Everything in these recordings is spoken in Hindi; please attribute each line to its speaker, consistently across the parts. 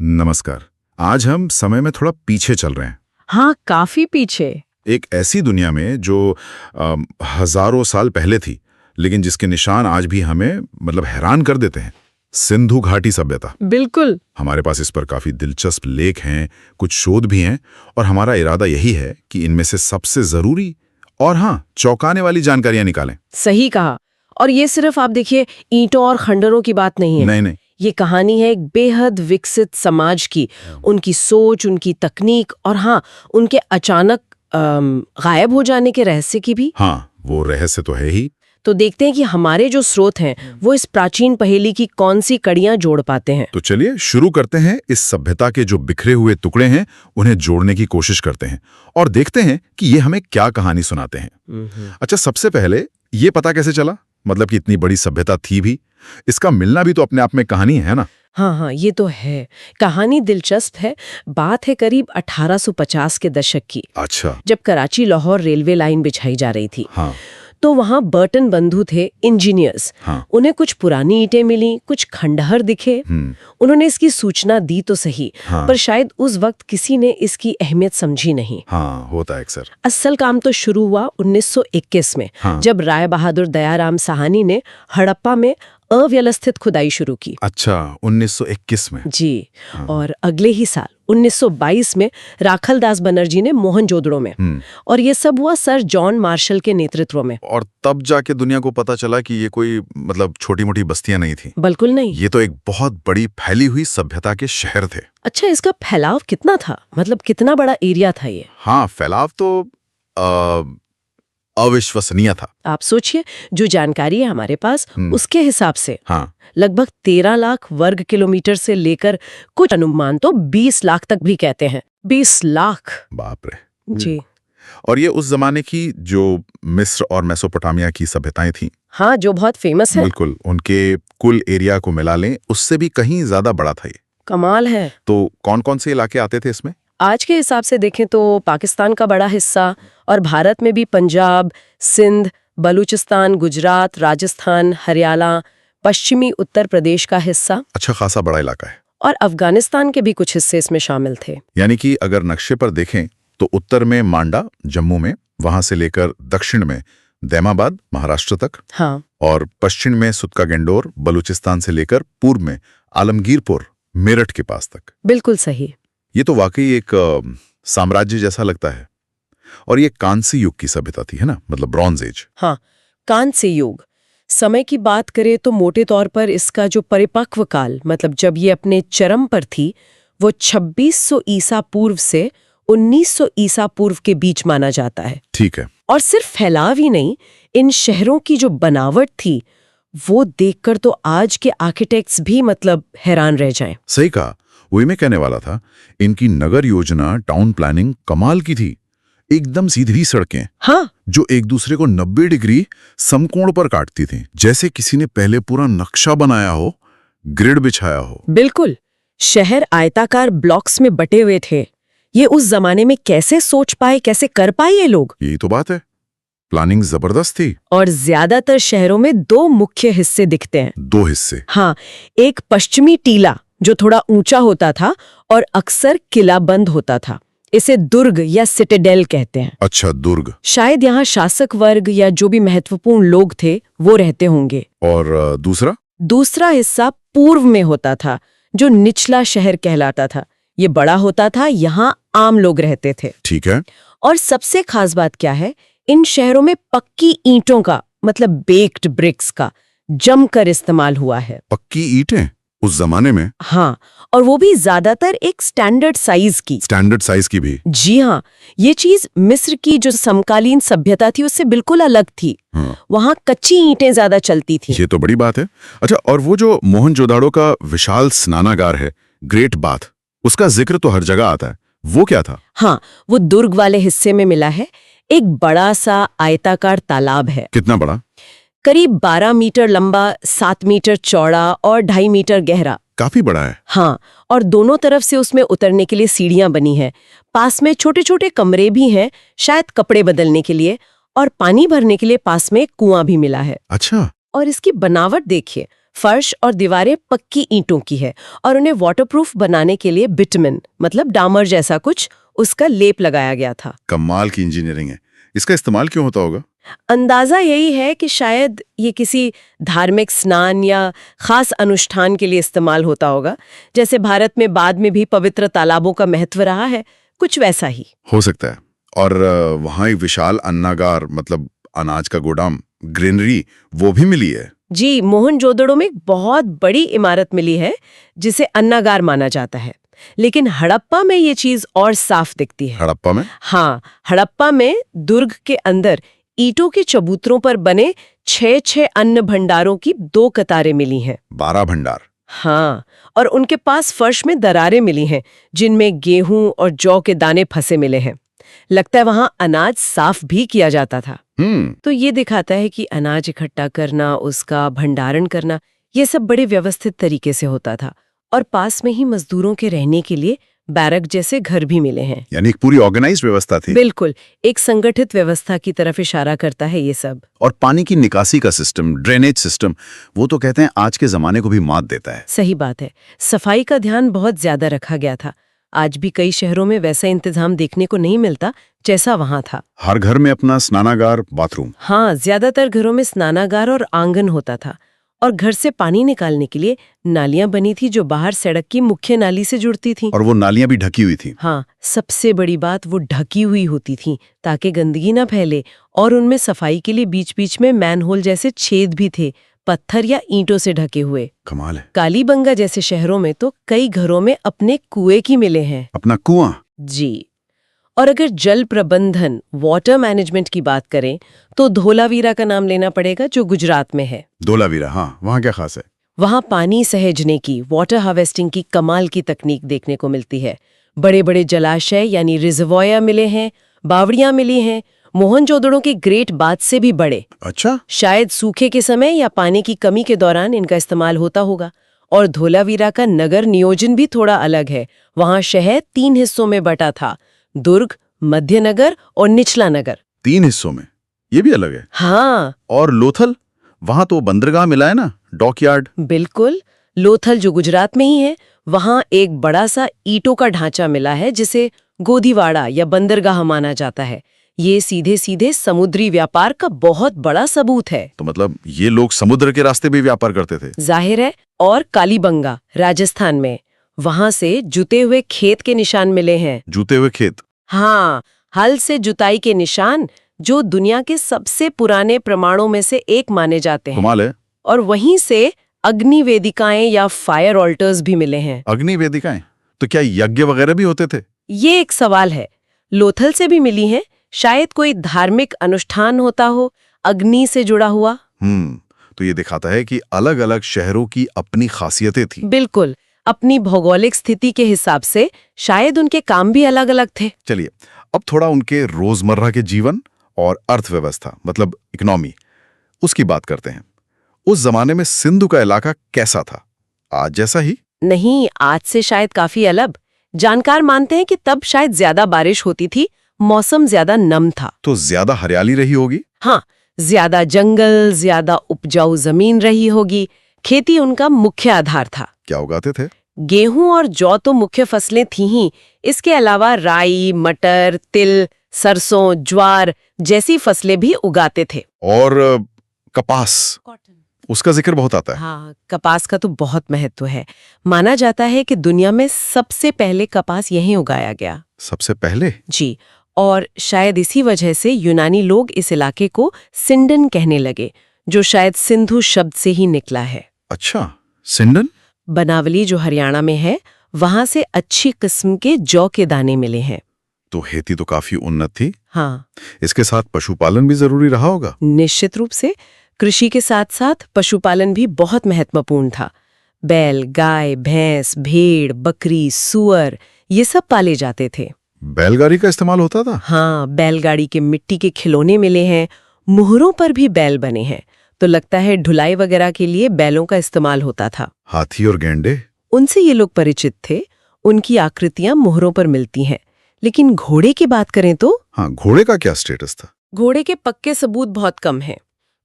Speaker 1: नमस्कार। आज हम समय में थोड़ा पीछे चल रहे हैं।
Speaker 2: हाँ, काफी पीछे।
Speaker 1: एक ऐसी दुनिया में जो हजारों साल पहले थी, लेकिन जिसके निशान आज भी हमें हैरान कर देते हैं। सिंधु घाटी सभ्यता।
Speaker 2: बिल्कुल।
Speaker 1: हमारे पास इस पर काफी दिलचस्प लेख हैं, कुछ शोध भी हैं, और हमारा इरादा यही है कि इनमें से सबसे जरूरी और चौंकाने वाली जानकारियां निकालें।
Speaker 2: सही कहा। और ये सिर्फ आप देखिए ईंटों और खंडरों की बात नहीं है।
Speaker 1: नहीं,
Speaker 2: ये कहानी है एक बेहद विकसित समाज की, उनकी सोच, उनकी तकनीक और उनके अचानक गायब हो जाने के रहस्य की भी।
Speaker 1: वो रहस्य तो है ही।
Speaker 2: तो देखते हैं कि हमारे जो स्रोत हैं वो इस प्राचीन पहेली की कौन सी कड़ियां जोड़ पाते हैं।
Speaker 1: तो चलिए शुरू करते हैं। इस सभ्यता के जो बिखरे हुए टुकड़े हैं उन्हें जोड़ने की कोशिश करते हैं और देखते हैं कि ये हमें क्या कहानी सुनाते हैं। अच्छा, सबसे पहले ये पता कैसे चला कि इतनी बड़ी सभ्यता थी भी? इसका मिलना भी तो अपने आप में कहानी है ना।
Speaker 2: हाँ, ये तो है। कहानी दिलचस्प है। बात है करीब 1850 के दशक की।
Speaker 1: अच्छा।
Speaker 2: जब कराची लाहौर रेलवे लाइन बिछाई जा रही थी।
Speaker 1: हाँ।
Speaker 2: तो वहाँ बर्टन बंधु थे, इंजीनियर्स। उन्हें कुछ पुरानी ईंटें मिली, कुछ खंडहर दिखे। उन्होंने इसकी सूचना दी तो सही, पर शायद उस वक्त किसी ने इसकी अहमियत समझी नहीं।
Speaker 1: होता है अक्सर।
Speaker 2: असल काम तो शुरू हुआ 1921 में, जब राय बहादुर दयाराम साहनी ने हड़प्पा में अव्यवस्थित खुदाई शुरू की।
Speaker 1: अच्छा, 1921 में?
Speaker 2: जी। और अगले ही साल 1922 में राखलदास बनर्जी ने मोहनजोदड़ो में। और ये सब हुआ सर जॉन मार्शल के नेतृत्व में।
Speaker 1: और तब जाके दुनिया को पता चला कि ये कोई छोटी मोटी बस्तियां नहीं थी।
Speaker 2: बिल्कुल नहीं।
Speaker 1: ये तो एक बहुत बड़ी फैली हुई सभ्यता के शहर थे।
Speaker 2: अच्छा, इसका फैलाव कितना था? कितना बड़ा एरिया था ये?
Speaker 1: फैलाव तो अविश्वसनीय था।
Speaker 2: आप सोचिए, जो जानकारी है हमारे पास उसके हिसाब से लगभग 13 लाख वर्ग किलोमीटर से लेकर कुछ अनुमान तो 20 लाख तक भी कहते हैं। 20 लाख!
Speaker 1: बाप रे।
Speaker 2: जी।
Speaker 1: और ये उस जमाने की जो मिस्र और मेसोपोटामिया की सभ्यताएं थी,
Speaker 2: जो बहुत फेमस है।
Speaker 1: बिल्कुल, उनके कुल एरिया को मिला लें उससे भी कहीं ज्यादा बड़ा था ये।
Speaker 2: कमाल है।
Speaker 1: तो कौन कौन से इलाके आते थे इसमें?
Speaker 2: आज के हिसाब से देखें तो पाकिस्तान का बड़ा हिस्सा, और भारत में भी पंजाब, सिंध, बलूचिस्तान, गुजरात, राजस्थान, हरियाणा, पश्चिमी उत्तर प्रदेश का हिस्सा।
Speaker 1: अच्छा खासा बड़ा इलाका है।
Speaker 2: और अफगानिस्तान के भी कुछ हिस्से इसमें शामिल थे।
Speaker 1: यानी कि अगर नक्शे पर देखें तो उत्तर में मांडा जम्मू में, वहां से लेकर दक्षिण में दैमाबाद महाराष्ट्र तक। और पश्चिम में सुतका गेंडोर बलूचिस्तान से लेकर पूर्व में आलमगीरपुर मेरठ के पास तक।
Speaker 2: बिल्कुल सही।
Speaker 1: ये तो वाकई एक साम्राज्य जैसा लगता है। और ये कांस्य युग की सभ्यता थी, है ना, ब्रॉन्ज एज।
Speaker 2: कांस्य युग। समय की बात करें तो मोटे तौर पर इसका जो परिपक्व काल, जब ये अपने चरम पर थी, वो 2600 ईसा पूर्व से 1900 ईसा पूर्व के बीच माना जाता है।
Speaker 1: ठीक है। और
Speaker 2: सिर्फ फैलाव ही नहीं, इन शहरों की जो बनावट थी वो देखकर तो आज के आर्किटेक्ट्स भी हैरान रह जाएं।
Speaker 1: सही कहा, वही मैं कहने वाला था। इनकी नगर योजना, टाउन प्लानिंग कमाल की थी। एकदम सीधी सड़कें, जो एक दूसरे को 90 डिग्री समकोण पर काटती थी, जैसे किसी ने पहले पूरा नक्शा बनाया हो, ग्रिड बिछाया हो।
Speaker 2: बिल्कुल। शहर आयताकार ब्लॉक्स में बटे हुए थे। ये उस जमाने में कैसे सोच पाए, कैसे कर पाए ये लोग?
Speaker 1: यही तो बात है, प्लानिंग जबरदस्त थी।
Speaker 2: और ज्यादातर शहरों में 2 मुख्य हिस्से दिखते हैं।
Speaker 1: 2 हिस्से?
Speaker 2: एक पश्चिमी टीला जो थोड़ा ऊंचा होता था और अक्सर किलाबंद होता था। इसे दुर्ग या सिटाडेल कहते हैं।
Speaker 1: अच्छा, दुर्ग।
Speaker 2: शायद यहाँ शासक वर्ग या जो भी महत्वपूर्ण लोग थे वो रहते होंगे।
Speaker 1: और
Speaker 2: दूसरा हिस्सा पूर्व में होता था, जो निचला शहर कहलाता था। ये बड़ा होता था, यहाँ आम लोग रहते थे।
Speaker 1: ठीक है।
Speaker 2: और सबसे खास बात क्या है, इन शहरों में पक्की ईंटों का, बेक्ड ब्रिक्स का जमकर इस्तेमाल हुआ है।
Speaker 1: पक्की ईंटें उस जमाने में?
Speaker 2: और वो भी ज्यादातर एक स्टैंडर्ड साइज की भी। जी हाँ, ये चीज मिस्र की जो समकालीन सभ्यता थी उससे बिल्कुल अलग थी। वहाँ कच्ची ईंटें ज्यादा चलती थी।
Speaker 1: ये तो बड़ी बात है। अच्छा, और वो जो मोहनजोदाड़ो का विशाल स्नानागार है, ग्रेट बाथ, उसका जिक्र तो हर जगह आता है, वो क्या था?
Speaker 2: वो दुर्ग वाले हिस्से में मिला है। एक बड़ा सा आयताकार तालाब है।
Speaker 1: कितना बड़ा?
Speaker 2: करीब 12 मीटर लंबा, 7 मीटर चौड़ा और 2.5 मीटर गहरा।
Speaker 1: काफी बड़ा है।
Speaker 2: और दोनों तरफ से उसमें उतरने के लिए सीढ़ियां बनी है। पास में छोटे छोटे कमरे भी हैं, शायद कपड़े बदलने के लिए, और पानी भरने के लिए पास में कुआं भी मिला है।
Speaker 1: अच्छा।
Speaker 2: और इसकी बनावट देखिए, फर्श और दीवारें पक्की ईंटों की है और उन्हें वाटरप्रूफ बनाने के लिए बिटुमेन मतलब डामर जैसा कुछ उसका लेप लगाया गया था।
Speaker 1: कमाल की इंजीनियरिंग है। इसका इस्तेमाल क्यों होता होगा?
Speaker 2: अंदाजा यही है कि शायद ये किसी धार्मिक स्नान या खास अनुष्ठान के लिए इस्तेमाल होता होगा, जैसे भारत में बाद में भी पवित्र तालाबों का महत्व रहा है, कुछ वैसा ही
Speaker 1: हो सकता है। और वहाँ एक विशाल अन्नागार मतलब अनाज का गोदाम, ग्रेनरी, वो भी मिली है।
Speaker 2: जी, मोहनजोदड़ो में एक बहुत बड़ी इमारत मिली है जिसे अन्नागार माना जाता है, लेकिन हड़प्पा में ये चीज और साफ दिखती है।
Speaker 1: हड़प्पा में?
Speaker 2: हाँ, हड़प्पा में दुर्ग के अंदर ईंटों के चबूतरों पर बने 6 अन्न भंडारों की 2 कतारें मिली हैं।
Speaker 1: 12 भंडार?
Speaker 2: हाँ, और उनके पास फर्श में दरारें मिली हैं जिनमें गेहूं और जौ के दाने फंसे मिले हैं। लगता है वहां अनाज साफ भी किया जाता था। तो ये दिखाता है कि अनाज इकट्ठा करना, उसका भंडारण करना, ये सब बड़े व्यवस्थित तरीके से होता था। और पास में ही मजदूरों के रहने के लिए बैरक जैसे घर भी मिले हैं।
Speaker 1: यानी एक पूरी ऑर्गेनाइज्ड व्यवस्था थी।
Speaker 2: बिल्कुल, एक संगठित व्यवस्था की तरफ इशारा करता है ये सब।
Speaker 1: और पानी की निकासी का सिस्टम, ड्रेनेज सिस्टम, वो तो कहते हैं आज के जमाने को भी मात देता है।
Speaker 2: सही बात है, सफाई का ध्यान बहुत ज्यादा रखा गया था। आज भी कई शहरों में वैसा इंतजाम देखने को नहीं मिलता जैसा वहां था।
Speaker 1: हर घर में अपना स्नानागार, बाथरूम।
Speaker 2: हाँ, ज्यादातर घरों में स्नानागार और आंगन होता था। और घर से पानी निकालने के लिए नालियां बनी थी जो बाहर सड़क की मुख्य नाली से जुड़ती थी।
Speaker 1: और वो नालियां भी ढकी हुई थी।
Speaker 2: हाँ, सबसे बड़ी बात वो ढकी हुई होती थी ताकि गंदगी ना फैले। और उनमें सफाई के लिए बीच बीच में मैनहोल जैसे छेद भी थे, पत्थर या ईंटों से ढके हुए।
Speaker 1: कमाल है।
Speaker 2: कालीबंगा जैसे शहरों में तो कई घरों में अपने कुएं की मिले हैं।
Speaker 1: अपना कुआं?
Speaker 2: जी। और अगर जल प्रबंधन, वाटर मैनेजमेंट की बात करें तो धोलावीरा का नाम लेना पड़ेगा जो गुजरात में है।
Speaker 1: धोलावीरा, हाँ, वहाँ क्या खास है?
Speaker 2: वहाँ पानी सहेजने की, वाटर हार्वेस्टिंग की कमाल की तकनीक देखने को मिलती है। बड़े बड़े जलाशय यानी रिजर्वॉयर मिले हैं, बावड़ियां मिली हैं, मोहनजोदड़ो के ग्रेट बाथ से भी बड़े।
Speaker 1: अच्छा।
Speaker 2: शायद सूखे के समय या पानी की कमी के दौरान इनका इस्तेमाल होता होगा। और धोलावीरा का नगर नियोजन भी थोड़ा अलग है। वहाँ शहर 3 हिस्सों में बटा था, दुर्ग, मध्य नगर और निचला नगर।
Speaker 1: 3 हिस्सों में? ये भी अलग है।
Speaker 2: हाँ।
Speaker 1: और लोथल, वहां तो बंदरगाह मिला है ना, डॉकयार्ड।
Speaker 2: बिल्कुल, लोथल जो गुजरात में ही है, वहां एक बड़ा सा ईंटों का ढांचा मिला है जिसे गोदीवाड़ा या बंदरगाह माना जाता है। ये सीधे सीधे समुद्री व्यापार का बहुत बड़ा सबूत है।
Speaker 1: तो मतलब ये लोग समुद्र के रास्ते भी व्यापार करते थे?
Speaker 2: जाहिर है। और कालीबंगा, राजस्थान में, वहां से जुते हुए खेत के निशान मिले हैं।
Speaker 1: जूते हुए खेत?
Speaker 2: हाँ, हल से जुताई के निशान जो दुनिया के सबसे पुराने प्रमाणों में से एक माने जाते हैं।
Speaker 1: कमाल है।
Speaker 2: और वहीं से अग्नि वेदिकाएं या फायर ऑल्टर्स भी मिले हैं।
Speaker 1: अग्नि वेदिकाएं? तो क्या यज्ञ वगैरह भी होते थे?
Speaker 2: ये एक सवाल है। लोथल से भी मिली हैं, शायद कोई धार्मिक अनुष्ठान होता हो अग्नि से जुड़ा हुआ।
Speaker 1: तो ये दिखाता है कि अलग अलग शहरों की अपनी खासियतें थी।
Speaker 2: बिल्कुल, अपनी भौगोलिक स्थिति के हिसाब से शायद उनके काम भी अलग अलग थे।
Speaker 1: चलिए, अब थोड़ा उनके रोजमर्रा के जीवन और अर्थव्यवस्था मतलब इकोनॉमी, उसकी बात करते हैं। उस जमाने में सिंधु का इलाका कैसा था? आज जैसा ही?
Speaker 2: नहीं, आज से शायद काफी अलग। जानकार मानते हैं कि तब शायद ज्यादा बारिश होती थी, मौसम ज्यादा नम था।
Speaker 1: तो ज्यादा हरियाली रही होगी?
Speaker 2: हाँ, ज्यादा जंगल, ज्यादा उपजाऊ जमीन रही होगी। खेती उनका मुख्य आधार था।
Speaker 1: क्या उगाते थे?
Speaker 2: गेहूं और जौ तो मुख्य फसलें थी ही, इसके अलावा राई, मटर, तिल, सरसों, ज्वार जैसी फसलें भी उगाते थे।
Speaker 1: और कपास, उसका जिक्र बहुत आता है।
Speaker 2: हाँ, कपास का तो बहुत महत्व है। माना जाता है कि दुनिया में सबसे पहले कपास यहीं उगाया गया।
Speaker 1: सबसे पहले?
Speaker 2: जी, और शायद इसी वजह से यूनानी लोग इस इलाके को सिंडन कहने लगे, जो शायद सिंधु शब्द से ही निकला है।
Speaker 1: अच्छा, सिंडन?
Speaker 2: बनावली जो हरियाणा में है, वहां से अच्छी किस्म के जौ के दाने मिले हैं।
Speaker 1: तो खेती तो काफी उन्नत थी।
Speaker 2: हाँ,
Speaker 1: इसके साथ पशुपालन भी जरूरी रहा होगा।
Speaker 2: निश्चित रूप से कृषि के साथ साथ पशुपालन भी बहुत महत्वपूर्ण था। बैल, गाय, भैंस, भेड़, बकरी, सुअर, ये सब पाले जाते थे।
Speaker 1: बैलगाड़ी का इस्तेमाल होता था?
Speaker 2: हाँ, बैलगाड़ी के मिट्टी के खिलौने मिले हैं, मुहरों पर भी बैल बने हैं। तो लगता है ढुलाई वगैरह के लिए बैलों का इस्तेमाल होता था।
Speaker 1: हाथी और गेंडे?
Speaker 2: उनसे ये लोग परिचित थे, उनकी आकृतियां मुहरों पर मिलती हैं। लेकिन घोड़े की बात करें तो?
Speaker 1: हाँ, घोड़े का क्या स्टेटस था?
Speaker 2: घोड़े के पक्के सबूत बहुत कम हैं।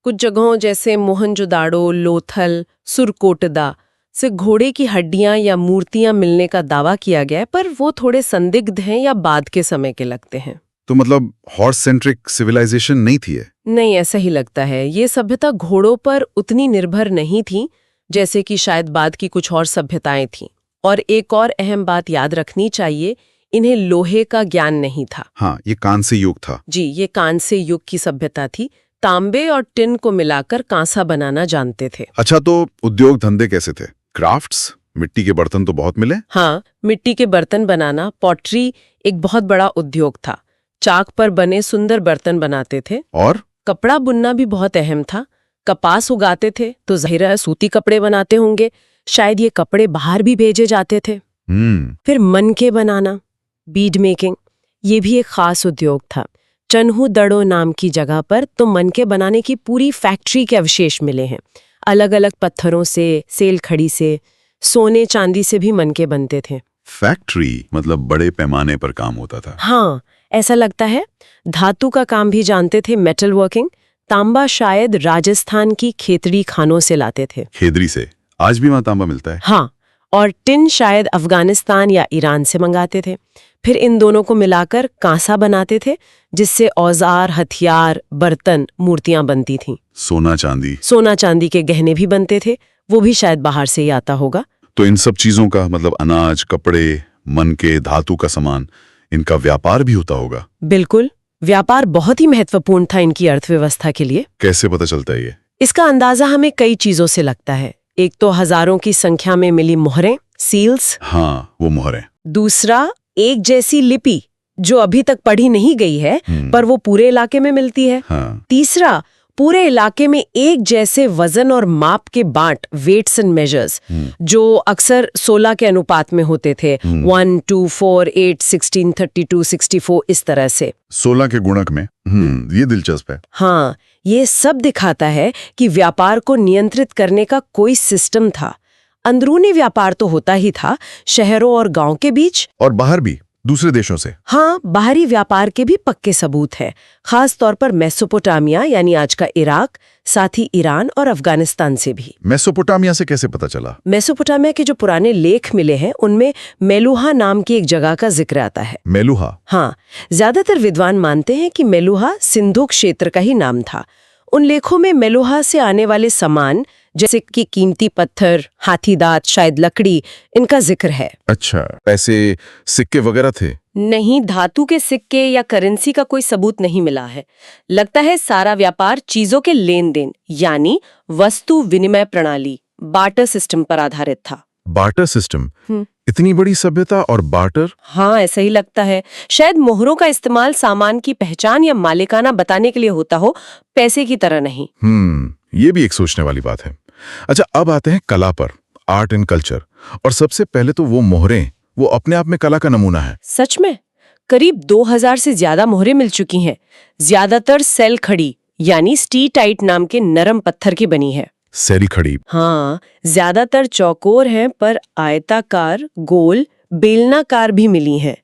Speaker 2: कुछ जगहों जैसे मोहनजोदाड़ो, लोथल, सुरकोटदा से घोड़े की हड्डियां या मूर्तियां मिलने का दावा किया गया है, पर वो थोड़े संदिग्ध हैं या बाद के समय के लगते हैं।
Speaker 1: तो मतलब हॉर्स सेंट्रिक सिविलाइजेशन नहीं थी ये?
Speaker 2: नहीं, ऐसा ही लगता है। ये सभ्यता घोड़ों पर उतनी निर्भर नहीं थी जैसे कि शायद बाद की कुछ और सभ्यताएं थीं। और एक और अहम बात याद रखनी चाहिए, इन्हें लोहे का ज्ञान नहीं था।
Speaker 1: हाँ, ये कांस्य युग था।
Speaker 2: जी, ये कांस्य युग की सभ्यता थी। तांबे और टिन को मिलाकर कांसा बनाना जानते थे।
Speaker 1: अच्छा, तो उद्योग धंधे कैसे थे? क्राफ्ट्स, मिट्टी के बर्तन तो बहुत मिले।
Speaker 2: हाँ, मिट्टी के बर्तन बनाना, पॉटरी एक बहुत बड़ा उद्योग था। चाक पर बने सुंदर बर्तन बनाते थे।
Speaker 1: और
Speaker 2: कपड़ा बुनना भी बहुत अहम था। कपास उगाते थे तो जाहिर है सूती कपड़े बनाते होंगे। शायद ये कपड़े बाहर भी भेजे जाते थे। फिर मनके बनाना, बीड मेकिंग, ये भी एक खास उद्योग था। चन्हू दड़ो नाम की जगह पर तो मनके बनाने की पूरी फैक्ट्री के अवशेष मिले हैं। अलग अलग पत्थरों से, सेल खड़ी से, सोने चांदी से भी मनके बनते थे।
Speaker 1: फैक्ट्री मतलब बड़े पैमाने पर काम होता था।
Speaker 2: हाँ, ऐसा लगता है। धातु का काम भी जानते थे, मेटल वर्किंग। तांबा शायद राजस्थान की खेतड़ी खानों से लाते थे।
Speaker 1: खेदरी से? आज भी वहां तांबा मिलता है?
Speaker 2: हाँ, और टिन शायद अफगानिस्तान या ईरान से मंगाते थे। फिर इन दोनों को मिलाकर कांसा बनाते थे, जिससे औजार, हथियार, बर्तन, मूर्तियां बनती थीं। सोना चांदी के गहने भी बनते थे, वो भी शायद बाहर से ही आता होगा।
Speaker 1: तो इन सब चीजों का मतलब अनाज, कपड़े, मनके, धातु का सामान, इनका व्यापार भी होता होगा।
Speaker 2: बिल्कुल, व्यापार बहुत ही महत्वपूर्ण था इनकी अर्थव्यवस्था के लिए।
Speaker 1: कैसे पता चलता है ये?
Speaker 2: इसका अंदाजा हमें कई चीजों से लगता है। एक तो हजारों की संख्या में मिली मोहरें, सील्स।
Speaker 1: हाँ, वो मोहरें।
Speaker 2: दूसरा, एक जैसी लिपि जो अभी तक पढ़ी नहीं गई है, पर वो पूरे इलाके में मिलती है।
Speaker 1: हाँ।
Speaker 2: तीसरा, पूरे इलाके में एक जैसे वजन और माप के बांट, वेट्स एंड मेजर्स, जो अक्सर 16 के अनुपात में होते थे। 1, 2, 4, 8, 16, 32, 64, इस तरह से
Speaker 1: 16 के गुणक में। ये दिलचस्प है।
Speaker 2: हाँ, ये सब दिखाता है कि व्यापार को नियंत्रित करने का कोई सिस्टम था। अंदरूनी व्यापार तो होता ही था, शहरों और गांव के बीच,
Speaker 1: और बाहर भी, दूसरे देशों से।
Speaker 2: हाँ, बाहरी व्यापार के भी पक्के सबूत है, खास तौर पर मेसोपोटामिया यानी आज का इराक, साथ ही ईरान और अफगानिस्तान से भी।
Speaker 1: मेसोपोटामिया से कैसे पता चला?
Speaker 2: मेसोपोटामिया के जो पुराने लेख मिले हैं, उनमें मेलुहा नाम की एक जगह का जिक्र आता है।
Speaker 1: मेलुहा?
Speaker 2: हाँ, ज्यादातर विद्वान मानते हैं कि मेलुहा सिंधु क्षेत्र का ही नाम था। उन लेखों में मेलुहा से आने वाले सामान जैसे कि कीमती पत्थर, हाथी दांत, शायद लकड़ी, इनका जिक्र है।
Speaker 1: अच्छा, पैसे, सिक्के वगैरह थे?
Speaker 2: नहीं, धातु के सिक्के या करेंसी का कोई सबूत नहीं मिला है। लगता है सारा व्यापार चीजों के लेन देन यानी वस्तु विनिमय प्रणाली, बार्टर सिस्टम पर आधारित था।
Speaker 1: Barter system? इतनी बड़ी सभ्यता और बार्टर?
Speaker 2: हाँ, ऐसा ही लगता है। शायद मोहरों का इस्तेमाल सामान की पहचान या मालिकाना बताने के लिए होता हो, पैसे की तरह नहीं।
Speaker 1: ये भी एक सोचने वाली बात है। अच्छा, अब आते हैं कला पर, आर्ट एंड कल्चर। और सबसे पहले तो वो मोहरें, वो अपने आप में कला का नमूना है।
Speaker 2: सच में करीब 2000 से ज्यादा मोहरें मिल चुकी हैं। ज्यादातर सेल खड़ी यानी स्टीटाइट नाम के नरम पत्थर की बनी है।
Speaker 1: सेरी खड़ी?
Speaker 2: हाँ, ज्यादातर चौकोर हैं, पर आयताकार, गोल, बेलनाकार भी मिली हैं।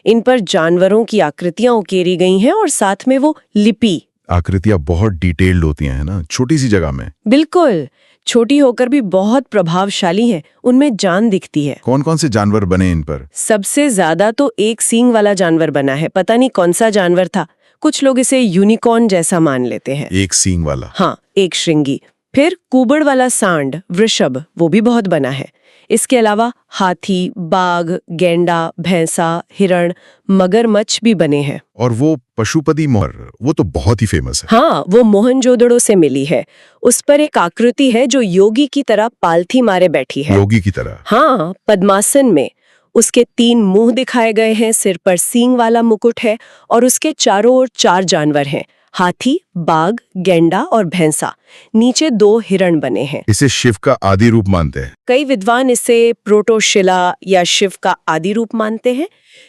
Speaker 2: इन पर जानवरों की आकृतियां उकेरी गई हैं और साथ में वो लिपि।
Speaker 1: आकृतियां बहुत डिटेल्ड होती हैं ना, छोटी सी जगह में।
Speaker 2: बिल्कुल, छोटी होकर भी बहुत प्रभावशाली हैं, उनमें जान दिखती है।
Speaker 1: कौन कौन से जानवर बने इन पर?
Speaker 2: सबसे ज्यादा तो एक सींग वाला जानवर बना है, पता नहीं कौन सा जानवर था। कुछ लोग इसे यूनिकॉर्न जैसा मान लेते हैं।
Speaker 1: एक सींग वाला?
Speaker 2: हाँ, एक श्रृंगी। फिर कुबड़ वाला सांड, वृषभ, वो भी बहुत बना है। इसके अलावा हाथी, बाघ, गेंडा, भैंसा, हिरण, मगरमच्छ भी बने हैं।
Speaker 1: और वो पशुपति मोहर, वो तो बहुत ही फेमस है।
Speaker 2: हाँ, वो मोहनजोदड़ो से मिली है। उस पर एक आकृति है जो योगी की तरह पालथी मारे बैठी है।
Speaker 1: योगी की तरह?
Speaker 2: हाँ, पद्मासन में। उसके 3 मुंह दिखाए गए हैं, सिर पर सींग वाला मुकुट है और उसके चारों ओर 4 जानवर हैं, हाथी, बाघ, गेंडा और भैंसा। नीचे 2 हिरण बने हैं।
Speaker 1: इसे शिव का आदि रूप मानते हैं।
Speaker 2: कई विद्वान इसे प्रोटोशिला या शिव का आदि रूप मानते हैं,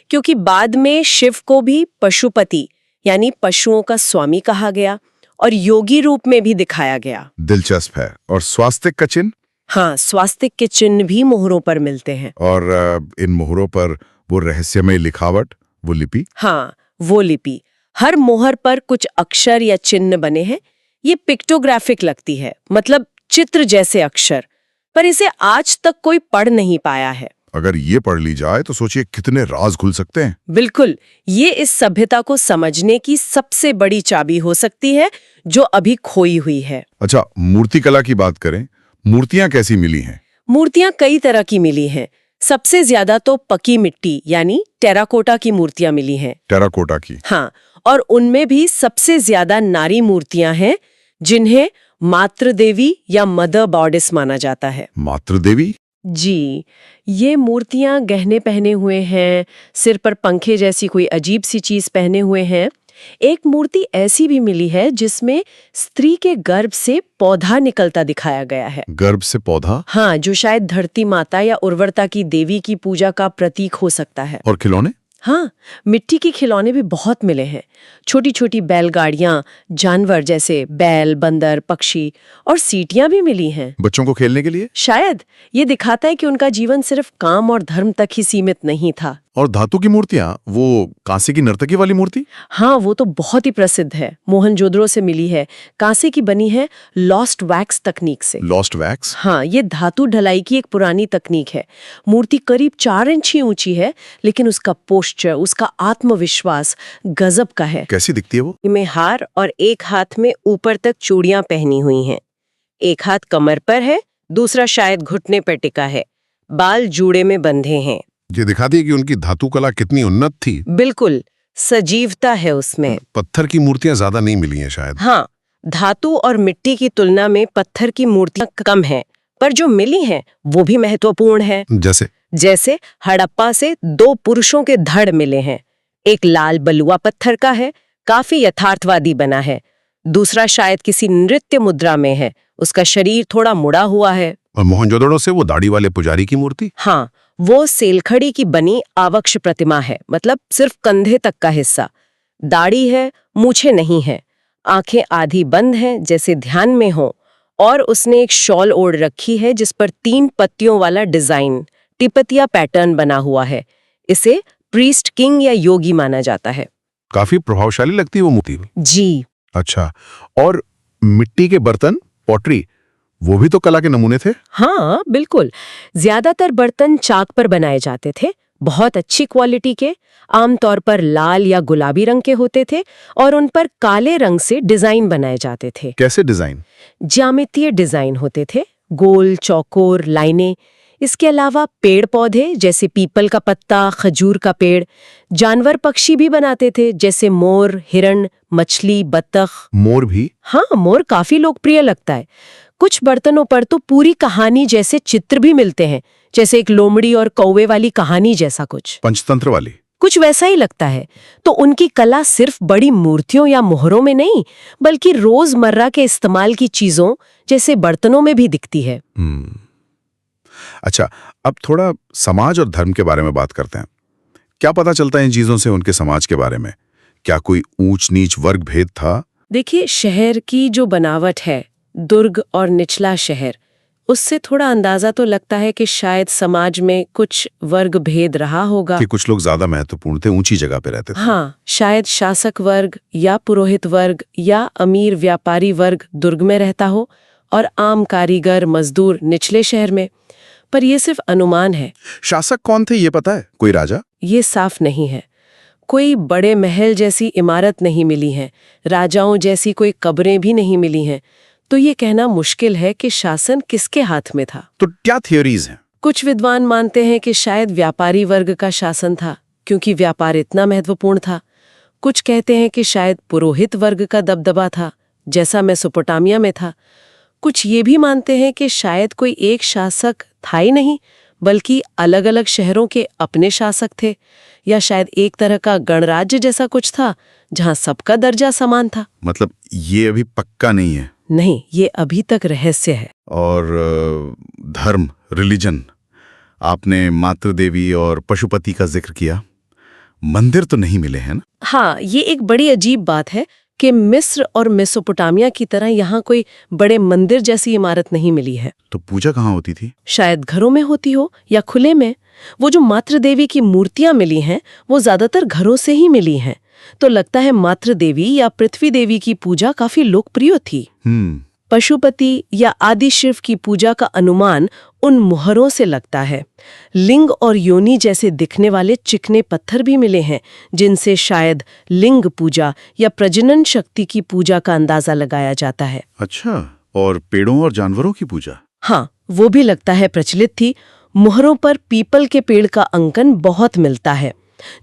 Speaker 2: क्योंकि बाद में शिव को भी पशुपति यानी पशुओं का स्वामी कहा गया और योगी रूप में भी दिखाया गया।
Speaker 1: दिलचस्प है। और स्वास्तिक का चिन्ह?
Speaker 2: हाँ, स्वास्तिक के चिन्ह भी मोहरों पर मिलते हैं।
Speaker 1: और इन मोहरों पर वो रहस्यमय लिखावट, वो लिपि?
Speaker 2: हाँ, वो लिपि। हर मोहर पर कुछ अक्षर या चिन्ह बने हैं। ये पिक्टोग्राफिक लगती है, मतलब चित्र जैसे अक्षर, पर इसे आज तक कोई पढ़ नहीं पाया है।
Speaker 1: अगर ये पढ़ ली जाए तो सोचिए कितने राज खुल सकते हैं।
Speaker 2: बिल्कुल, ये इस सभ्यता को समझने की सबसे बड़ी चाबी हो सकती है जो अभी खोई हुई है।
Speaker 1: अच्छा, मूर्तिकला की बात करें, मूर्तियां कैसी मिली हैं?
Speaker 2: मूर्तियां कई तरह की मिली हैं। सबसे ज्यादा तो पकी मिट्टी यानी टेराकोटा की मूर्तियां मिली हैं।
Speaker 1: टेराकोटा की?
Speaker 2: हाँ, और उनमें भी सबसे ज्यादा नारी मूर्तियां हैं जिन्हें मातृ देवी या मदर गॉडेस माना जाता है।
Speaker 1: मातृ देवी?
Speaker 2: जी, ये मूर्तियां गहने पहने हुए हैं, सिर पर पंखे जैसी कोई अजीब सी चीज पहने हुए हैं। एक मूर्ति ऐसी भी मिली है जिसमें स्त्री के गर्भ से पौधा निकलता दिखाया गया है।
Speaker 1: गर्भ से पौधा?
Speaker 2: हाँ, जो शायद धरती माता या उर्वरता की देवी की पूजा का प्रतीक हो सकता है।
Speaker 1: और खिलौने?
Speaker 2: हाँ, मिट्टी के खिलौने भी बहुत मिले हैं। छोटी छोटी बैलगाड़ियां, जानवर जैसे बैल, बंदर, पक्षी और सीटियां भी मिली हैं।
Speaker 1: बच्चों को खेलने के लिए?
Speaker 2: शायद ये दिखाता है कि उनका जीवन सिर्फ काम और धर्म तक ही सीमित नहीं था।
Speaker 1: और धातु की मूर्तियां, वो कांसे की नर्तकी वाली मूर्ति?
Speaker 2: हाँ, वो तो बहुत ही प्रसिद्ध है, मोहनजोदड़ो से मिली है, कांसे की बनी है, लॉस्ट वैक्स तकनीक से।
Speaker 1: Lost wax?
Speaker 2: हाँ, ये धातु ढलाई की एक पुरानी तकनीक है। मूर्ति करीब 4 इंच ही ऊंची है, लेकिन उसका पोस्चर, उसका आत्मविश्वास गजब का है।
Speaker 1: कैसी दिखती है वो?
Speaker 2: में हार और एक हाथ में ऊपर तक चूड़ियां पहनी हुई हैं। एक हाथ कमर पर है, दूसरा शायद घुटने पर टिका है, बाल जूड़े में बंधे हैं।
Speaker 1: ये दिखाती है कि उनकी धातु कला कितनी उन्नत थी।
Speaker 2: बिल्कुल, सजीवता है उसमें।
Speaker 1: पत्थर की मूर्तियां ज्यादा नहीं मिली हैं शायद।
Speaker 2: हाँ, धातु और मिट्टी की तुलना में पत्थर की मूर्तियां कम हैं, पर जो मिली हैं वो भी महत्वपूर्ण है। जैसे हड़प्पा से 2 पुरुषों के धड़ मिले हैं। एक लाल बलुआ पत्थर का है, काफी यथार्थवादी बना है। दूसरा शायद किसी नृत्य मुद्रा में है, उसका शरीर थोड़ा मुड़ा हुआ है।
Speaker 1: और मोहनजोदड़ो से वो दाढ़ी वाले पुजारी की मूर्ति?
Speaker 2: हाँ, वो सेलखड़ी की बनी आवक्ष प्रतिमा है, मतलब सिर्फ कंधे तक का हिस्सा। दाढ़ी है, मूछें नहीं है, आंखें आधी बंद हैं जैसे ध्यान में हो, और उसने एक शॉल ओढ़ रखी है जिस पर 3 पत्तियों वाला डिजाइन, तिपतिया पैटर्न बना हुआ है। इसे प्रीस्ट किंग या योगी माना जाता है।
Speaker 1: काफी प्रभावशाली लगती है वो मूर्ति।
Speaker 2: जी।
Speaker 1: अच्छा, और मिट्टी के बर्तन, पॉटरी, वो भी तो कला के नमूने थे?
Speaker 2: हाँ, बिल्कुल। ज्यादातर बर्तन चाक पर बनाए जाते थे, बहुत अच्छी क्वालिटी के, आमतौर पर लाल या गुलाबी रंग के होते थे, और उन पर काले रंग से डिजाइन बनाए जाते थे।
Speaker 1: कैसे डिजाइन?
Speaker 2: ज्यामितीय डिजाइन होते थे, गोल, चौकोर, लाइनें। इसके अलावा पेड़ पौधे जैसे पीपल का पत्ता, खजूर का पेड़, जानवर पक्षी भी बनाते थे जैसे मोर, हिरण, मछली, बत्तख।
Speaker 1: मोर भी?
Speaker 2: हाँ, मोर काफी लोकप्रिय लगता है। कुछ बर्तनों पर तो पूरी कहानी जैसे चित्र भी मिलते हैं, जैसे एक लोमड़ी और कौवे वाली कहानी जैसा कुछ।
Speaker 1: पंचतंत्र वाली?
Speaker 2: कुछ वैसा ही लगता है। तो उनकी कला सिर्फ बड़ी मूर्तियों या मोहरों में नहीं, बल्कि रोजमर्रा के इस्तेमाल की चीजों जैसे बर्तनों में भी दिखती है।
Speaker 1: अच्छा, अब थोड़ा समाज और धर्म के बारे में बात करते हैं। क्या पता चलता है इन चीजों से उनके समाज के बारे में? क्या कोई ऊंच नीच वर्ग भेद था?
Speaker 2: देखिए, शहर की जो बनावट है, दुर्ग और निचला शहर, उससे थोड़ा अंदाजा तो लगता है कि शायद समाज में कुछ वर्ग भेद रहा होगा।
Speaker 1: कि कुछ लोग ज्यादा महत्वपूर्ण थे, ऊंची जगह पे रहते थे।
Speaker 2: हाँ, शायद शासक वर्ग या पुरोहित वर्ग या अमीर व्यापारी वर्ग दुर्ग में रहता हो और आम कारीगर मजदूर निचले शहर में। पर यह सिर्फ अनुमान है।
Speaker 1: शासक कौन थे ये पता है? कोई राजा?
Speaker 2: ये साफ नहीं है। कोई बड़े महल जैसी इमारत नहीं मिली है, राजाओं जैसी कोई कब्रें भी नहीं मिली हैं। तो ये कहना मुश्किल है कि शासन किसके हाथ में था।
Speaker 1: तो क्या थियोरीज हैं?
Speaker 2: कुछ विद्वान मानते हैं कि शायद व्यापारी वर्ग का शासन था, क्योंकि व्यापार इतना महत्वपूर्ण था। कुछ कहते हैं कि शायद पुरोहित वर्ग का दबदबा था, जैसा मेसोपोटामिया में था। कुछ ये भी मानते हैं कि शायद कोई एक शासक था ही नहीं, बल्कि अलग अलग शहरों के अपने शासक थे, या शायद एक तरह का गणराज्य जैसा कुछ था जहां सबका दर्जा समान था।
Speaker 1: मतलब ये अभी पक्का नहीं है?
Speaker 2: नहीं, ये अभी तक रहस्य है।
Speaker 1: और धर्म, रिलीजन, आपने मातृ देवी और पशुपति का जिक्र किया, मंदिर तो नहीं मिले हैं ना?
Speaker 2: हाँ, ये एक बड़ी अजीब बात है कि मिस्र और मेसोपोटामिया की तरह यहाँ कोई बड़े मंदिर जैसी इमारत नहीं मिली है।
Speaker 1: तो पूजा कहाँ होती थी?
Speaker 2: शायद घरों में होती हो या खुले में। वो जो मातृ देवी की मूर्तियां मिली हैं, वो ज्यादातर घरों से ही मिली हैं। तो लगता है मातृ देवी या पृथ्वी देवी की पूजा काफी लोकप्रिय थी। पशुपति या आदि शिव की पूजा का अनुमान उन मुहरों से लगता है। लिंग और योनि जैसे दिखने वाले चिकने पत्थर भी मिले हैं, जिनसे शायद लिंग पूजा या प्रजनन शक्ति की पूजा का अंदाजा लगाया जाता है।
Speaker 1: अच्छा, और पेड़ों और जानवरों की पूजा?
Speaker 2: हाँ, वो भी लगता है प्रचलित थी। मुहरों पर पीपल के पेड़ का अंकन बहुत मिलता है।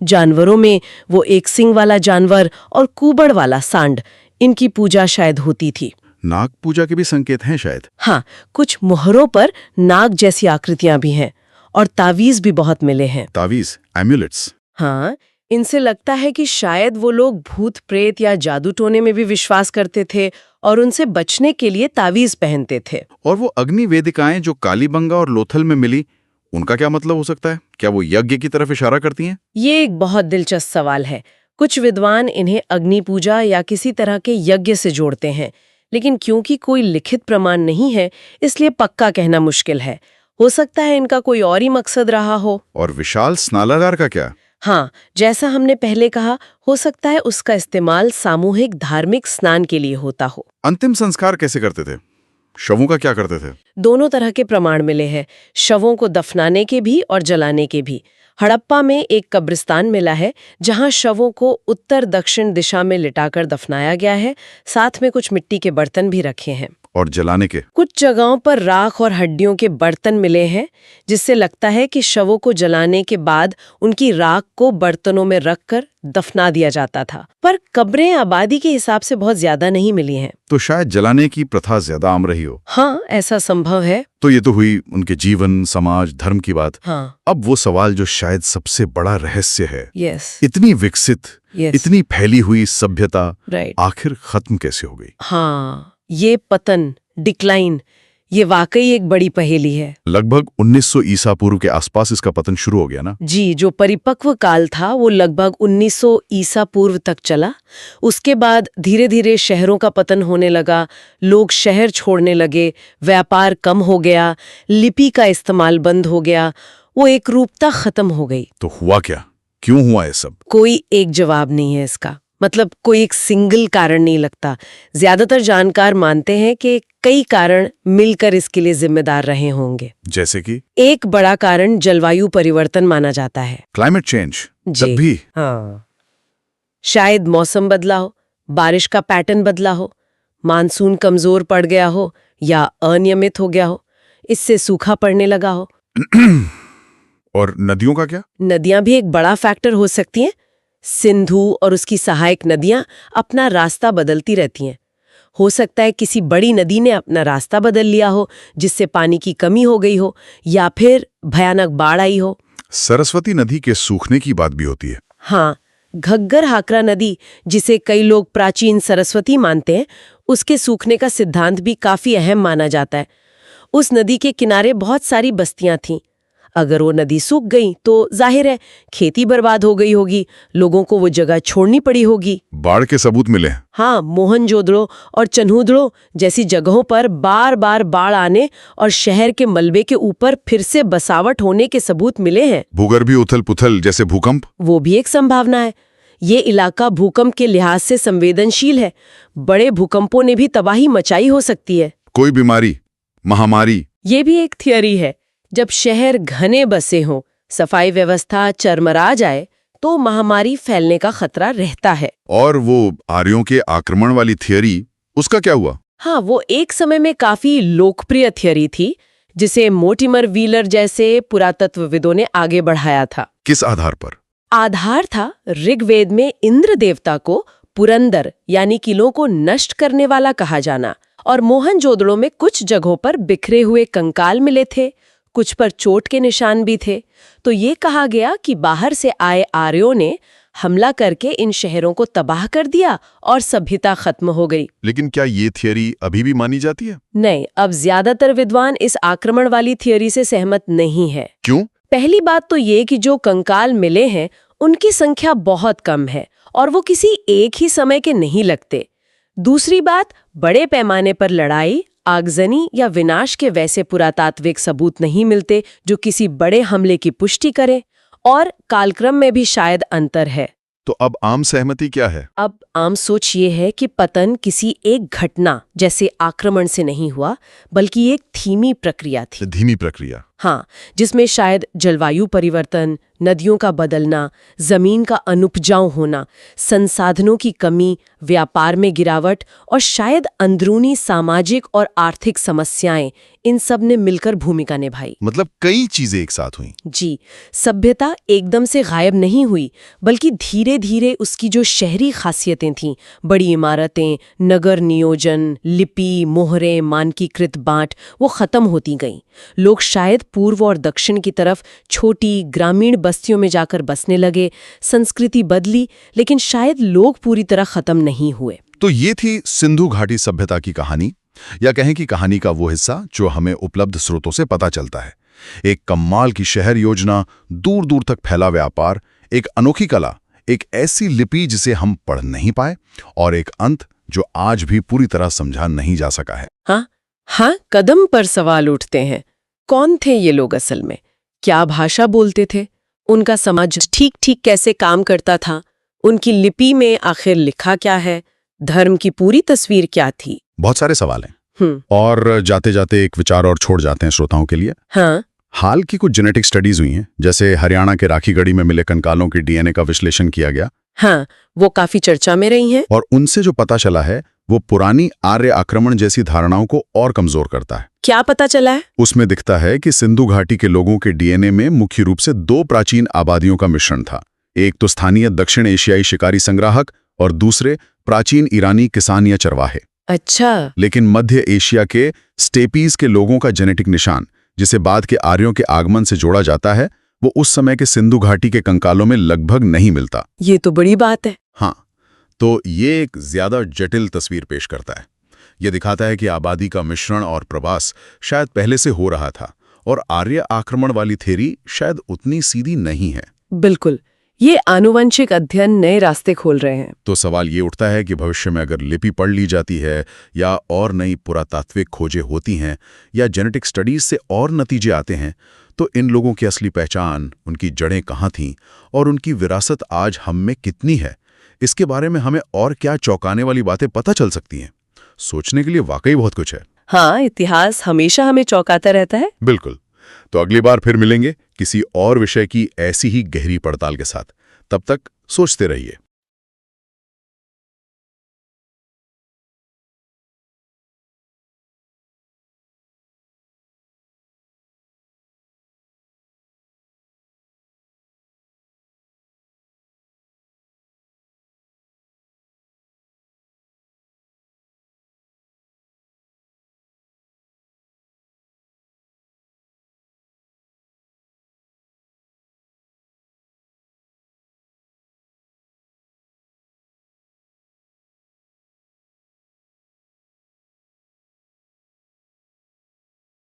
Speaker 2: जानवरों में वो एक सिंग वाला जानवर और कुबड़ वाला सांड, इनकी पूजा शायद होती थी।
Speaker 1: नाग पूजा के भी संकेत हैं शायद?
Speaker 2: हाँ, कुछ मुहरों पर नाग जैसी आकृतियां भी हैं और तावीज भी बहुत मिले हैं।
Speaker 1: तावीज, एम्यूलेट्स?
Speaker 2: हाँ, इनसे लगता है कि शायद वो लोग भूत प्रेत या जादू टोने में भी विश्वास करते थे और उनसे बचने के लिए तावीज पहनते थे।
Speaker 1: और वो अग्नि वेदिकाएं जो कालीबंगा और लोथल में मिली, उनका क्या मतलब हो सकता है? क्या वो यज्ञ की तरफ इशारा करती हैं?
Speaker 2: ये एक बहुत दिलचस्प सवाल है। कुछ विद्वान इन्हें अग्नि पूजा या किसी तरह के यज्ञ से जोड़ते हैं, लेकिन क्योंकि कोई लिखित प्रमाण नहीं है, इसलिए पक्का कहना मुश्किल है। हो सकता है इनका कोई और ही मकसद रहा हो।
Speaker 1: और विशाल स्नानागार का क्या?
Speaker 2: हाँ, जैसा हमने पहले कहा, हो सकता है उसका इस्तेमाल सामूहिक धार्मिक स्नान के लिए होता हो।
Speaker 1: अंतिम संस्कार कैसे करते थे? शवों का क्या करते थे?
Speaker 2: दोनों तरह के प्रमाण मिले हैं, शवों को दफनाने के भी और जलाने के भी। हड़प्पा में एक कब्रिस्तान मिला है जहां शवों को उत्तर दक्षिण दिशा में लिटाकर दफनाया गया है, साथ में कुछ मिट्टी के बर्तन भी रखे हैं।
Speaker 1: और जलाने के?
Speaker 2: कुछ जगहों पर राख और हड्डियों के बर्तन मिले हैं, जिससे लगता है कि शवों को जलाने के बाद उनकी राख को बर्तनों में रखकर दफना दिया जाता था। पर कब्रें आबादी के हिसाब से बहुत ज्यादा नहीं मिली हैं।
Speaker 1: तो शायद जलाने की प्रथा ज्यादा आम रही हो।
Speaker 2: हाँ, ऐसा संभव है।
Speaker 1: तो ये तो हुई उनके जीवन, समाज, धर्म की बात।
Speaker 2: हाँ।
Speaker 1: अब वो सवाल जो शायद सबसे बड़ा रहस्य है,
Speaker 2: यस।
Speaker 1: इतनी विकसित, इतनी फैली हुई सभ्यता आखिर खत्म कैसे हो गई?
Speaker 2: हाँ, ये पतन, डिक्लाइन, ये वाकई एक बड़ी पहेली है।
Speaker 1: लगभग 1900 ईसा पूर्व के आसपास इसका पतन शुरू हो गया ना?
Speaker 2: जी, जो परिपक्व काल था वो लगभग 1900 ईसा पूर्व तक चला। उसके बाद धीरे धीरे शहरों का पतन होने लगा, लोग शहर छोड़ने लगे, व्यापार कम हो गया, लिपि का इस्तेमाल बंद हो गया, वो एक रूपता खत्म हो गई।
Speaker 1: तो हुआ क्या? क्यों हुआ ये सब?
Speaker 2: कोई एक जवाब नहीं है इसका, मतलब कोई एक सिंगल कारण नहीं लगता। ज्यादातर जानकार मानते हैं कि कई कारण मिलकर इसके लिए जिम्मेदार रहे होंगे।
Speaker 1: जैसे कि?
Speaker 2: एक बड़ा कारण जलवायु परिवर्तन माना जाता है।
Speaker 1: Climate change?
Speaker 2: जी,
Speaker 1: भी?
Speaker 2: हाँ, शायद मौसम बदला हो, बारिश का पैटर्न बदला हो, मानसून कमजोर पड़ गया हो या अनियमित हो गया हो, इससे सूखा पड़ने लगा हो।
Speaker 1: और नदियों का क्या?
Speaker 2: नदियां भी एक बड़ा फैक्टर हो सकती हैं। सिंधु और उसकी सहायक नदियां अपना रास्ता बदलती रहती हैं। हो सकता है किसी बड़ी नदी ने अपना रास्ता बदल लिया हो, जिससे पानी की कमी हो गई हो, या फिर भयानक बाढ़ आई हो।
Speaker 1: सरस्वती नदी के सूखने की बात भी होती है।
Speaker 2: हाँ, घग्गर हाकरा नदी, जिसे कई लोग प्राचीन सरस्वती मानते हैं, उसके सूखने का सिद्धांत भी काफी अहम माना जाता है। उस नदी के किनारे बहुत सारी बस्तियां थीं। अगर वो नदी सूख गई तो जाहिर है खेती बर्बाद हो गई होगी, लोगों को वो जगह छोड़नी पड़ी होगी।
Speaker 1: बाढ़ के सबूत मिले?
Speaker 2: हाँ, मोहनजोदड़ो और चन्हूदड़ो जैसी जगहों पर बार बार बाढ़ आने और शहर के मलबे के ऊपर फिर से बसावट होने के सबूत मिले हैं।
Speaker 1: भूगर्भीय उथल पुथल जैसे भूकंप? वो
Speaker 2: भी एक संभावना है। ये इलाका भूकंप के लिहाज से संवेदनशील है। बड़े भूकंपों ने भी तबाही मचाई हो सकती है।
Speaker 1: कोई बीमारी, महामारी?
Speaker 2: ये भी एक थियरी है। जब शहर घने बसे हों, सफाई व्यवस्था चरमरा जाए, तो महामारी फैलने का खतरा रहता है।
Speaker 1: और वो आर्यों के आक्रमण वाली थियरी, उसका क्या हुआ?
Speaker 2: हाँ, वो एक समय में काफी लोकप्रिय थियरी थी, जिसे मोर्टिमर व्हीलर जैसे पुरातत्वविदों ने आगे बढ़ाया था।
Speaker 1: किस आधार पर?
Speaker 2: आधार था ऋग्वेद में इंद्र देवता को पुरंदर यानी किलों को नष्ट करने वाला कहा जाना, और मोहनजोदड़ो में कुछ जगहों पर बिखरे हुए कंकाल मिले थे, कुछ पर चोट के निशान भी थे। तो ये कहा गया कि बाहर से आए आर्यों ने हमला करके इन शहरों को तबाह कर दिया और सभ्यता खत्म हो गई।
Speaker 1: लेकिन क्या ये थियरी अभी भी मानी जाती है?
Speaker 2: नहीं, अब ज्यादातर विद्वान इस आक्रमण वाली थियरी से सहमत नहीं है।
Speaker 1: क्यों?
Speaker 2: पहली बात तो ये कि जो कंकाल मिले हैं उनकी संख्या बहुत कम है और वो किसी एक ही समय के नहीं लगते। दूसरी बात, बड़े पैमाने पर लड़ाई, आगजनी या विनाश के वैसे पुरातात्विक सबूत नहीं मिलते जो किसी बड़े हमले की पुष्टि करें, और कालक्रम में भी शायद अंतर है।
Speaker 1: तो अब आम सहमति क्या है?
Speaker 2: अब आम सोच ये है कि पतन किसी एक घटना जैसे आक्रमण से नहीं हुआ, बल्कि एक धीमी प्रक्रिया थी।
Speaker 1: धीमी प्रक्रिया।
Speaker 2: हाँ, जिसमें शायद जलवायु परिवर्तन, नदियों का बदलना, जमीन का अनुपजाऊ होना, संसाधनों की कमी, व्यापार में गिरावट और शायद अंदरूनी सामाजिक और आर्थिक समस्याएं, इन सब ने मिलकर भूमिका निभाई।
Speaker 1: मतलब कई चीजें एक साथ हुई।
Speaker 2: जी, सभ्यता एकदम से गायब नहीं हुई, बल्कि धीरे धीरे उसकी जो शहरी खासियतें थीं, बड़ी इमारतें, नगर नियोजन, लिपि, मोहरें, मानकीकृत बांट, वो खत्म होती गईं। लोग शायद पूर्व और दक्षिण की तरफ छोटी ग्रामीण बस्तियों में जाकर बसने लगे। संस्कृति बदली, लेकिन शायद लोग पूरी तरह खत्म नहीं हुए।
Speaker 1: तो ये थी सिंधु घाटी सभ्यता की कहानी, या कहें कि कहानी का वो हिस्सा जो हमें उपलब्ध स्रोतों से पता चलता है। एक कमाल की शहर योजना, दूर दूर तक फैला व्यापार, एक अनोखी कला, एक ऐसी लिपि जिसे हम पढ़ नहीं पाए, और एक अंत जो आज भी पूरी तरह समझा नहीं जा सका है।
Speaker 2: हाँ, कदम पर सवाल उठते हैं। कौन थे ये लोग असल में? क्या भाषा बोलते थे? उनका समाज ठीक ठीक कैसे काम करता था? उनकी लिपि में आखिर लिखा क्या है? धर्म की पूरी तस्वीर क्या थी?
Speaker 1: बहुत सारे सवाल हैं। और जाते जाते एक विचार और छोड़ जाते हैं श्रोताओं के लिए।
Speaker 2: हाँ,
Speaker 1: हाल की कुछ जेनेटिक स्टडीज हुई हैं, जैसे हरियाणा के राखीगढ़ी में मिले कंकालों के डीएनए का विश्लेषण किया गया।
Speaker 2: हाँ, वो काफी चर्चा में रही हैं।
Speaker 1: और उनसे जो पता चला है वो पुरानी आर्य आक्रमण जैसी धारणाओं को और कमजोर करता है।
Speaker 2: क्या पता चला है?
Speaker 1: उसमें दिखता है कि सिंधु घाटी के लोगों के डीएनए में मुख्य रूप से दो प्राचीन आबादियों का मिश्रण था। एक तो स्थानीय दक्षिण एशियाई शिकारी संग्राहक और दूसरे प्राचीन ईरानी किसान या चरवाहे।
Speaker 2: अच्छा।
Speaker 1: लेकिन मध्य एशिया के स्टेपीज के लोगों का जेनेटिक निशान, जिसे बाद के आर्यों के आगमन से जोड़ा जाता है, वो उस समय के सिंधु घाटी के कंकालों में लगभग नहीं मिलता।
Speaker 2: ये तो बड़ी बात है।
Speaker 1: हाँ, तो ये एक ज्यादा जटिल तस्वीर पेश करता है। ये दिखाता है कि आबादी का मिश्रण और प्रवास शायद पहले से हो रहा था, और आर्य आक्रमण वाली थ्योरी शायद उतनी सीधी नहीं है।
Speaker 2: बिल्कुल, ये आनुवंशिक अध्ययन नए रास्ते खोल रहे हैं।
Speaker 1: तो सवाल ये उठता है कि भविष्य में अगर लिपि पढ़ ली जाती है, या और नई पुरातात्विक खोजें होती हैं, या जेनेटिक स्टडीज से और नतीजे आते हैं, तो इन लोगों की असली पहचान, उनकी जड़ें कहाँ थीं, और उनकी विरासत आज हम में कितनी है, इसके बारे में हमें और क्या चौंकाने वाली बातें पता चल सकती हैं। सोचने के लिए वाकई बहुत कुछ है।
Speaker 2: हाँ, इतिहास हमेशा हमें चौंकाता रहता है।
Speaker 1: बिल्कुल। तो अगली बार फिर मिलेंगे किसी और विषय की ऐसी ही गहरी पड़ताल के साथ। तब तक सोचते रहिए।